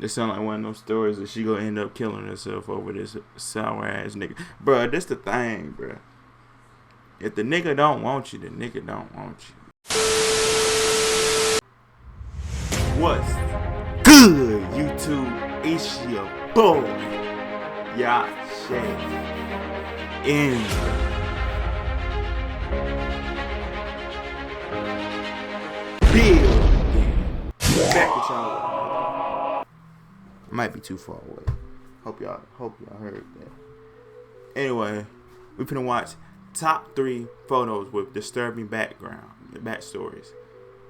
This sound like one of those stories that she gonna end up killing herself over this sour ass nigga. Bruh, this the thing, bruh. If the nigga don't want you, the nigga don't want you. What's good, YouTube? It's your boy, Yashay. In building. Back with y'all. Might be too far away. Hope y'all heard that. Anyway, we finna watch top 3 photos with disturbing backstories.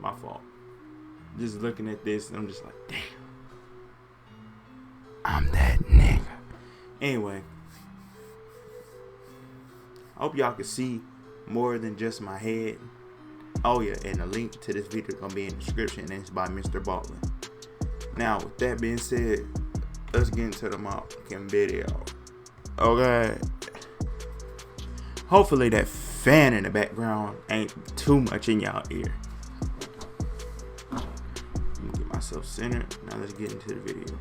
My fault. Just looking at this, I'm just like, damn. I'm that nigga. Anyway, I hope y'all can see more than just my head. Oh yeah, and the link to this video is gonna be in the description, and it's by Mr. Baldwin. Now, with that being said, let's get into the motherfucking video. Okay. Hopefully that fan in the background ain't too much in y'all ear. Let me get myself centered. Now let's get into the video.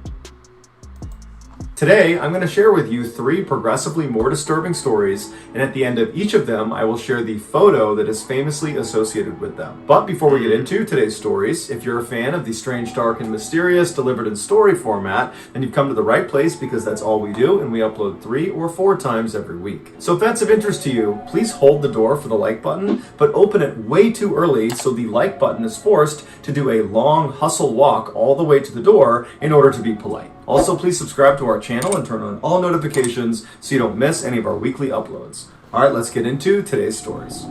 Today, I'm going to share with you 3 progressively more disturbing stories, and at the end of each of them, I will share the photo that is famously associated with them. But before we get into today's stories, if you're a fan of the strange, dark, and mysterious delivered in story format, then you've come to the right place, because that's all we do, and we upload 3 or 4 times every week. So if that's of interest to you, please hold the door for the like button, but open it way too early so the like button is forced to do a long hustle walk all the way to the door in order to be polite. Also, please subscribe to our channel and turn on all notifications so you don't miss any of our weekly uploads. All right, let's get into today's stories.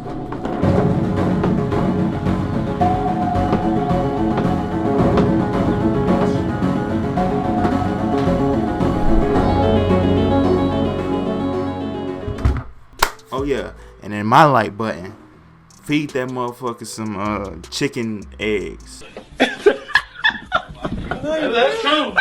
Oh yeah, and then my like button. Feed that motherfucker some chicken eggs. That's true.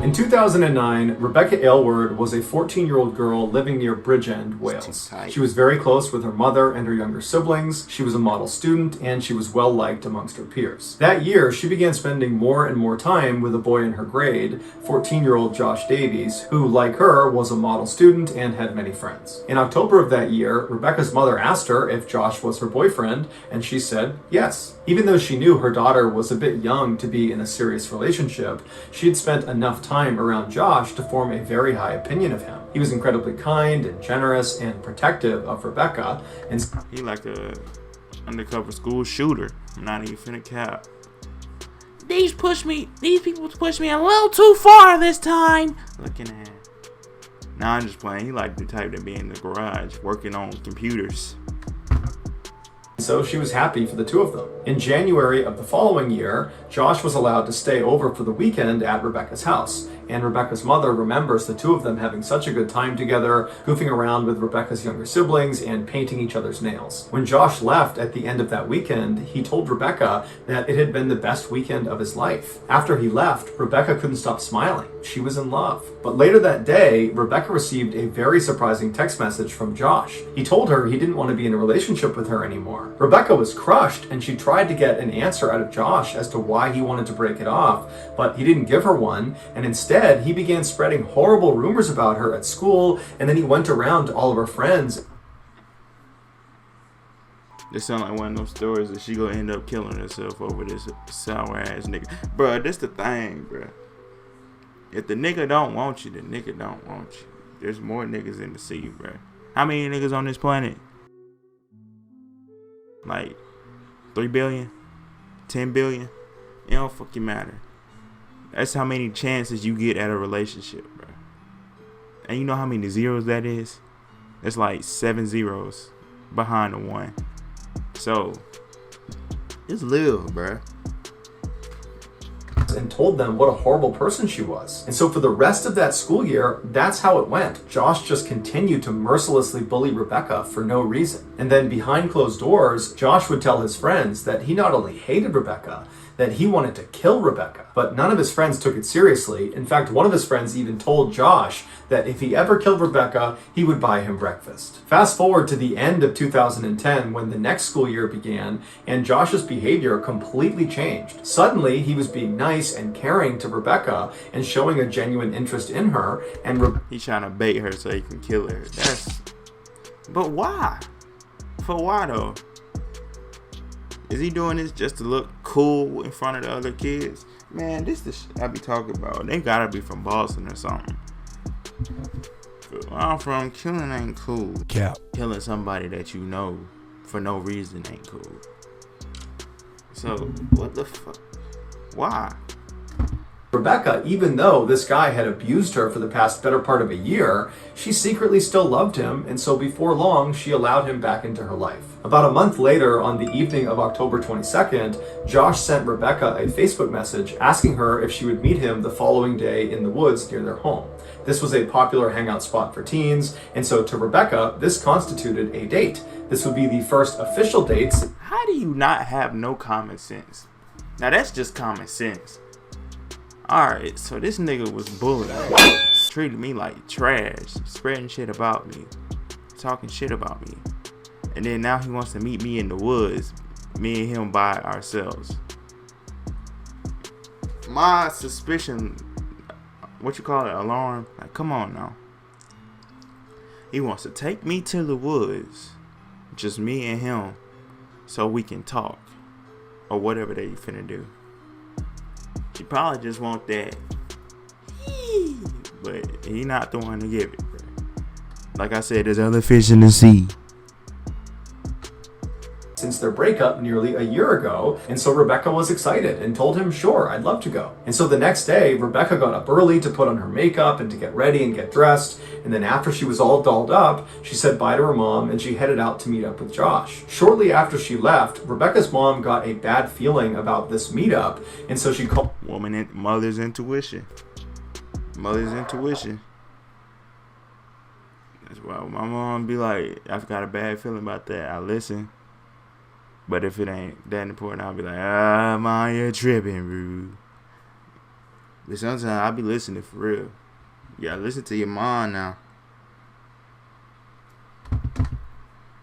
In 2009, Rebecca Aylward was a 14-year-old girl living near Bridgend, Wales. She was very close with her mother and her younger siblings. She was a model student, and she was well liked amongst her peers. That year, she began spending more and more time with a boy in her grade, 14-year-old Josh Davies, who, like her, was a model student and had many friends. In October of that year, Rebecca's mother asked her if Josh was her boyfriend, and she said yes. Even though she knew her daughter was a bit young to be in a serious relationship, she had spent enough time around Josh to form a very high opinion of him. He was incredibly kind and generous and protective of Rebecca, and he like a undercover school shooter. I'm not even finna cap. These people push me a little too far this time. Looking at. Nah, I'm just playing. He like the type to be in the garage working on computers. so she was happy for the two of them. In January of the following year, Josh was allowed to stay over for the weekend at Rebecca's house, and Rebecca's mother remembers the two of them having such a good time together, goofing around with Rebecca's younger siblings and painting each other's nails. When Josh left at the end of that weekend, he told Rebecca that it had been the best weekend of his life. After he left, Rebecca couldn't stop smiling. She was in love. But later that day, Rebecca received a very surprising text message from Josh. He told her he didn't want to be in a relationship with her anymore. Rebecca was crushed, and she tried to get an answer out of Josh as to why he wanted to break it off, but he didn't give her one, and instead he began spreading horrible rumors about her at school, and then he went around to all of her friends. This sound like one of those stories that she gonna end up killing herself over this sour ass nigga. Bruh, this the thing, bruh. If the nigga don't want you, the nigga don't want you. There's more niggas in the sea, bruh. How many niggas on this planet? Like 3 billion? 10 billion? It don't fucking matter. That's how many chances you get at a relationship, bruh. And you know how many zeros that is? It's like 7 zeros behind the 1. So, it's live, bruh. And told them what a horrible person she was. And so for the rest of that school year, that's how it went. Josh just continued to mercilessly bully Rebecca for no reason. And then behind closed doors, Josh would tell his friends that he not only hated Rebecca, that he wanted to kill Rebecca. But none of his friends took it seriously. In fact, one of his friends even told Josh that if he ever killed Rebecca, he would buy him breakfast. Fast forward to the end of 2010 when the next school year began, and Josh's behavior completely changed. Suddenly, he was being nice and caring to Rebecca and showing a genuine interest in her, and He's trying to bait her so he can kill her. But why? For why though? Is he doing this just to look cool in front of the other kids? Man, this the shit I be talking about. They gotta be from Boston or something. Where I'm from, killing ain't cool. Cap. Killing somebody that you know for no reason ain't cool. So, what the fuck? Why? Rebecca, even though this guy had abused her for the past better part of a year, she secretly still loved him, and so before long, she allowed him back into her life. About a month later, on the evening of October 22nd, Josh sent Rebecca a Facebook message asking her if she would meet him the following day in the woods near their home. This was a popular hangout spot for teens, and so to Rebecca, this constituted a date. This would be the first official date. How do you not have no common sense? Now that's just common sense. Alright, so this nigga was bullying me, treated me like trash, spreading shit about me, talking shit about me. And then now he wants to meet me in the woods, me and him by ourselves. My suspicion, what you call it, alarm, like come on now. He wants to take me to the woods, just me and him, so we can talk, or whatever they finna do. She probably just want that, but he not the one to give it, bro. Like I said, there's other fish in the sea. Since their breakup nearly a year ago, and so Rebecca was excited and told him, sure, I'd love to go. And so the next day, Rebecca got up early to put on her makeup and to get ready and get dressed, and then after she was all dolled up, she said bye to her mom and she headed out to meet up with Josh. Shortly after she left, Rebecca's mom got a bad feeling about this meetup, and so she called Mother's intuition. Mother's intuition. That's why my mom be like, I've got a bad feeling about that. I listen. But if it ain't that important, I'll be like, mom, you're tripping, bro. But sometimes I'll be listening for real. You gotta listen to your mom now.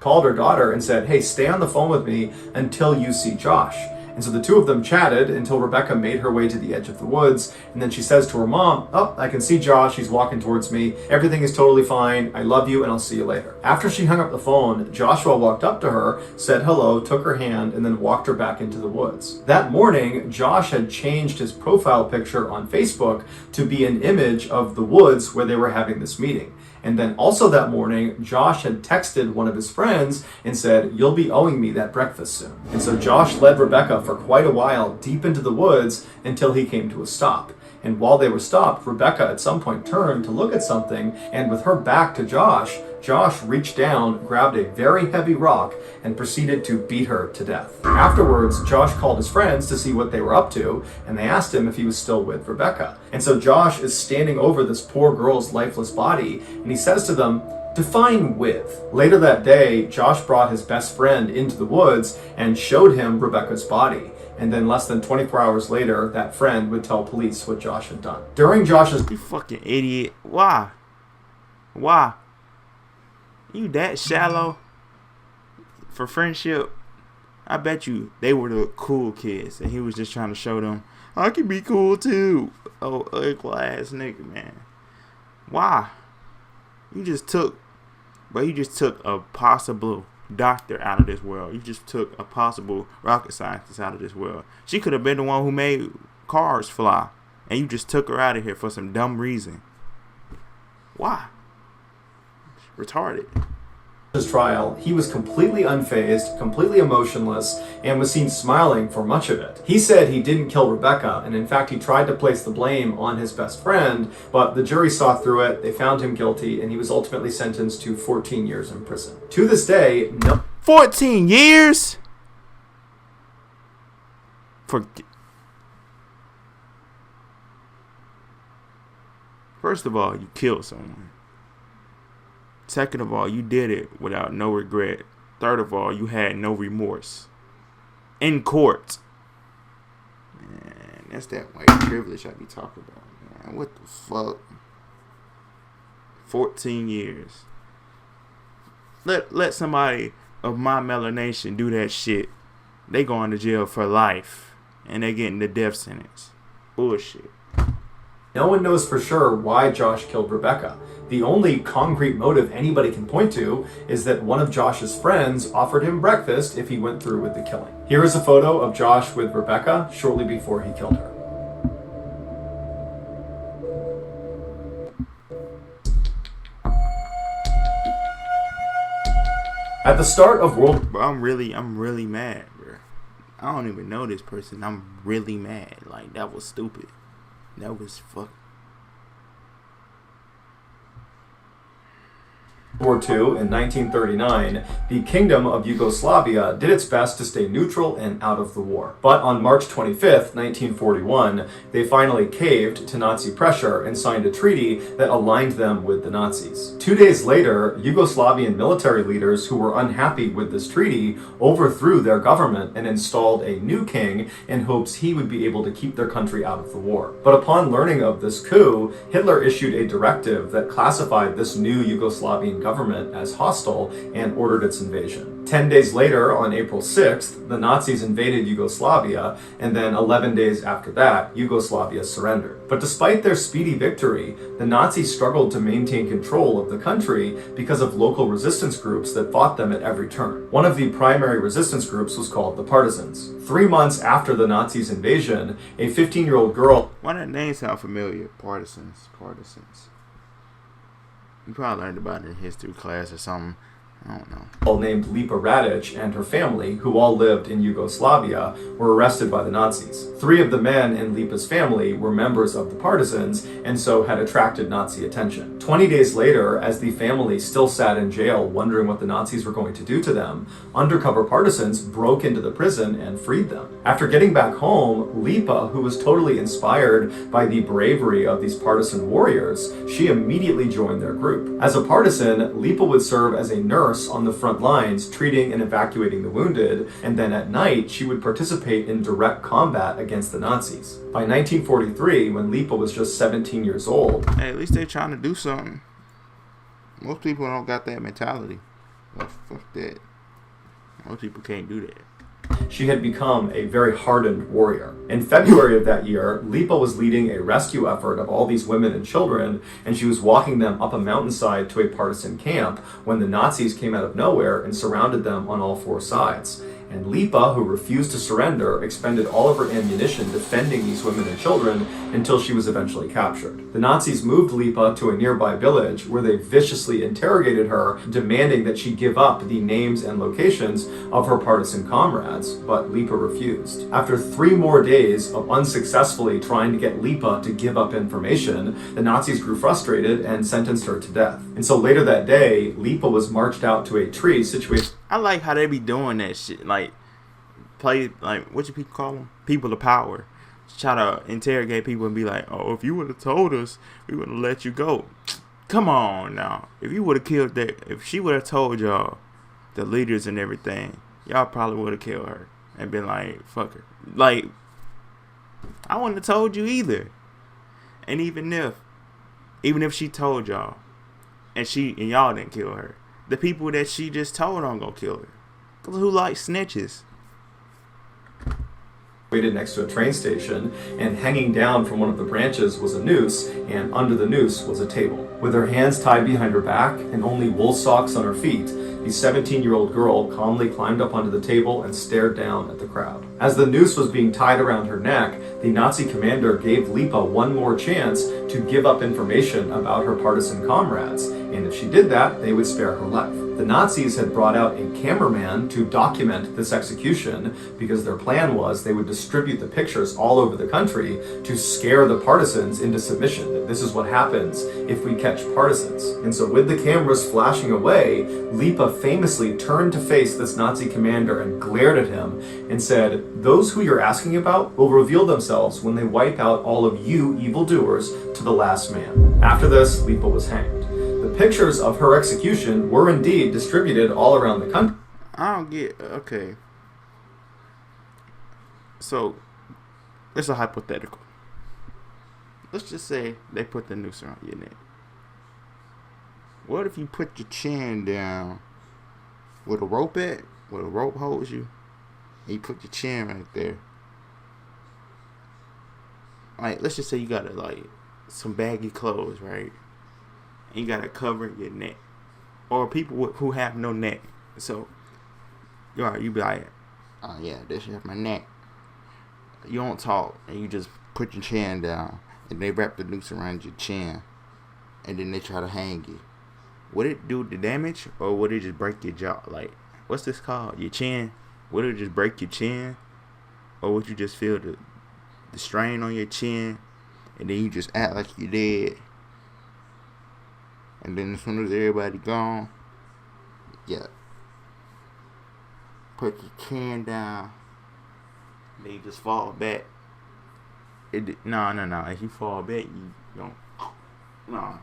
called her daughter and said, hey, stay on the phone with me until you see Josh. And so the two of them chatted until Rebecca made her way to the edge of the woods. And then she says to her mom, oh, I can see Josh. He's walking towards me. Everything is totally fine. I love you and I'll see you later. After she hung up the phone, Joshua walked up to her, said hello, took her hand, and then walked her back into the woods. That morning, Josh had changed his profile picture on Facebook to be an image of the woods where they were having this meeting. And then also that morning, Josh had texted one of his friends and said, you'll be owing me that breakfast soon. And so Josh led Rebecca for quite a while deep into the woods until he came to a stop. And while they were stopped, Rebecca at some point turned to look at something, and with her back to Josh, Josh reached down, grabbed a very heavy rock, and proceeded to beat her to death. Afterwards, Josh called his friends to see what they were up to, and they asked him if he was still with Rebecca. And so Josh is standing over this poor girl's lifeless body, and he says to them, define with. Later that day, Josh brought his best friend into the woods and showed him Rebecca's body. And then less than 24 hours later, that friend would tell police what Josh had done. During Josh's... You fucking idiot. Why? Why? You that shallow for friendship? I bet you they were the cool kids and he was just trying to show them, I can be cool too. Oh, ugly ass nigga, man. Why? You just took a possible doctor out of this world. You just took a possible rocket scientist out of this world. She could have been the one who made cars fly, and you just took her out of here for some dumb reason. Why? Retarded. His trial, he was completely unfazed, completely emotionless, and was seen smiling for much of it. He said he didn't kill Rebecca, and in fact he tried to place the blame on his best friend, but the jury saw through it, they found him guilty, and he was ultimately sentenced to 14 years in prison. To this day, no... 14 years? First of all, you killed someone. Second of all, you did it without no regret. Third of all, you had no remorse. In court. That's that white privilege I be talking about, man. What the fuck? 14 years. Let somebody of my melanation do that shit. They going to jail for life. And they getting the death sentence. Bullshit. No one knows for sure why Josh killed Rebecca. The only concrete motive anybody can point to is that one of Josh's friends offered him breakfast if he went through with the killing. Here is a photo of Josh with Rebecca shortly before he killed her. At the start of World... Bro, I'm really mad, bro. I don't even know this person. I'm really mad. Like, that was stupid. That was fuck. War II in 1939, the Kingdom of Yugoslavia did its best to stay neutral and out of the war. But on March 25th, 1941, they finally caved to Nazi pressure and signed a treaty that aligned them with the Nazis. 2 days later, Yugoslavian military leaders who were unhappy with this treaty overthrew their government and installed a new king in hopes he would be able to keep their country out of the war. But upon learning of this coup, Hitler issued a directive that classified this new Yugoslavian government as hostile and ordered its invasion. 10 days later, on April 6th, the Nazis invaded Yugoslavia, and then 11 days after that, Yugoslavia surrendered. But despite their speedy victory, the Nazis struggled to maintain control of the country because of local resistance groups that fought them at every turn. One of the primary resistance groups was called the Partisans. 3 months after the Nazis' invasion, a 15-year-old girl... Why that name sound familiar? Partisans. You probably learned about it in history class or something. I don't know. Named Lipa Radic and her family, who all lived in Yugoslavia, were arrested by the Nazis. 3 of the men in Lipa's family were members of the Partisans and so had attracted Nazi attention. 20 days later, as the family still sat in jail wondering what the Nazis were going to do to them, undercover partisans broke into the prison and freed them. After getting back home, Lipa, who was totally inspired by the bravery of these partisan warriors, she immediately joined their group. As a partisan, Lipa would serve as a nurse on the front lines, treating and evacuating the wounded, and then at night she would participate in direct combat against the Nazis. By 1943, when Lipa was just 17 years old... Hey, at least they're trying to do something. Most people don't got that mentality. Well, fuck that. Most people can't do that. She had become a very hardened warrior. In February of that year, Lipa was leading a rescue effort of all these women and children, and she was walking them up a mountainside to a partisan camp when the Nazis came out of nowhere and surrounded them on all 4 sides. And Lipa, who refused to surrender, expended all of her ammunition defending these women and children until she was eventually captured. The Nazis moved Lipa to a nearby village where they viciously interrogated her, demanding that she give up the names and locations of her partisan comrades, but Lipa refused. After 3 more days of unsuccessfully trying to get Lipa to give up information, the Nazis grew frustrated and sentenced her to death. And so later that day, Lipa was marched out to a tree situated... I like how they be doing that shit. Like, play, like, what you people call them? People of power. Try to interrogate people and be like, oh, if you would have told us, we would have let you go. Come on now. If you would have killed that, if she would have told y'all, the leaders and everything, y'all probably would have killed her and been like, fuck her. Like, I wouldn't have told you either. And even if she told y'all and y'all didn't kill her, the people that she just told aren't gonna kill her. Cause who likes snitches? Waited next to a train station, and hanging down from one of the branches was a noose, and under the noose was a table. With her hands tied behind her back and only wool socks on her feet, the 17-year-old girl calmly climbed up onto the table and stared down at the crowd. As the noose was being tied around her neck, the Nazi commander gave Lipa one more chance to give up information about her partisan comrades, and if she did that, they would spare her life. The Nazis had brought out a cameraman to document this execution because their plan was they would distribute the pictures all over the country to scare the partisans into submission, that this is what happens if we catch partisans. And so with the cameras flashing away, Lipa famously turned to face this Nazi commander and glared at him and said, "Those who you're asking about will reveal themselves when they wipe out all of you evildoers to the last man." After this, Lipa was hanged. The pictures of her execution were indeed distributed all around the country. I don't get, okay. So, It's a hypothetical. Let's just say they put the noose around your neck. What if you put your chin down with a rope at, where the rope holds you, and you put your chin right there? Like, let's just say you got some baggy clothes, right? And you gotta cover your neck, or people who have no neck. So, you be like, oh yeah, this is my neck. You don't talk, and you just put your chin down, and they wrap the noose around your chin, and then they try to hang you. Would it do the damage, or would it just break your jaw? Like, what's this called? Your chin? Would it just break your chin, or would you just feel the strain on your chin, and then you just act like you're dead? And then as soon as everybody gone, yeah, put your chin down, then you just fall back. No. If you fall back, you don't. No.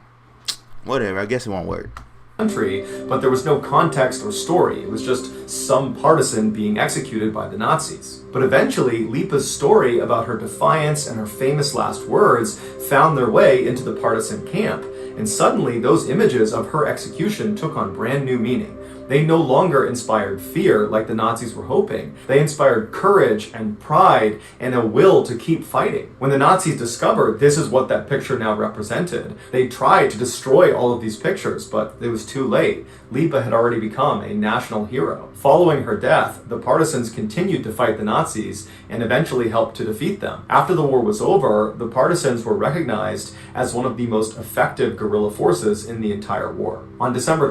Whatever. I guess it won't work. Country, but there was no context or story. It was just some partisan being executed by the Nazis. But eventually, Lipa's story about her defiance and her famous last words found their way into the partisan camp. And suddenly, those images of her execution took on brand new meaning. They no longer inspired fear like the Nazis were hoping. They inspired courage and pride and a will to keep fighting. When the Nazis discovered this is what that picture now represented, they tried to destroy all of these pictures, but it was too late. Lipa had already become a national hero. Following her death, the partisans continued to fight the Nazis and eventually helped to defeat them. After the war was over, the partisans were recognized as one of the most effective guerrilla forces in the entire war. On December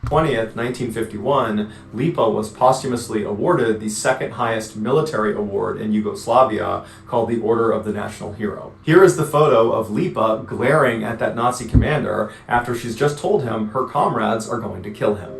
20th, 1951, Lipa was posthumously awarded the second highest military award in Yugoslavia, called the Order of the National Hero. Here is the photo of Lipa glaring at that Nazi commander after she's just told him her comrades are going to kill him.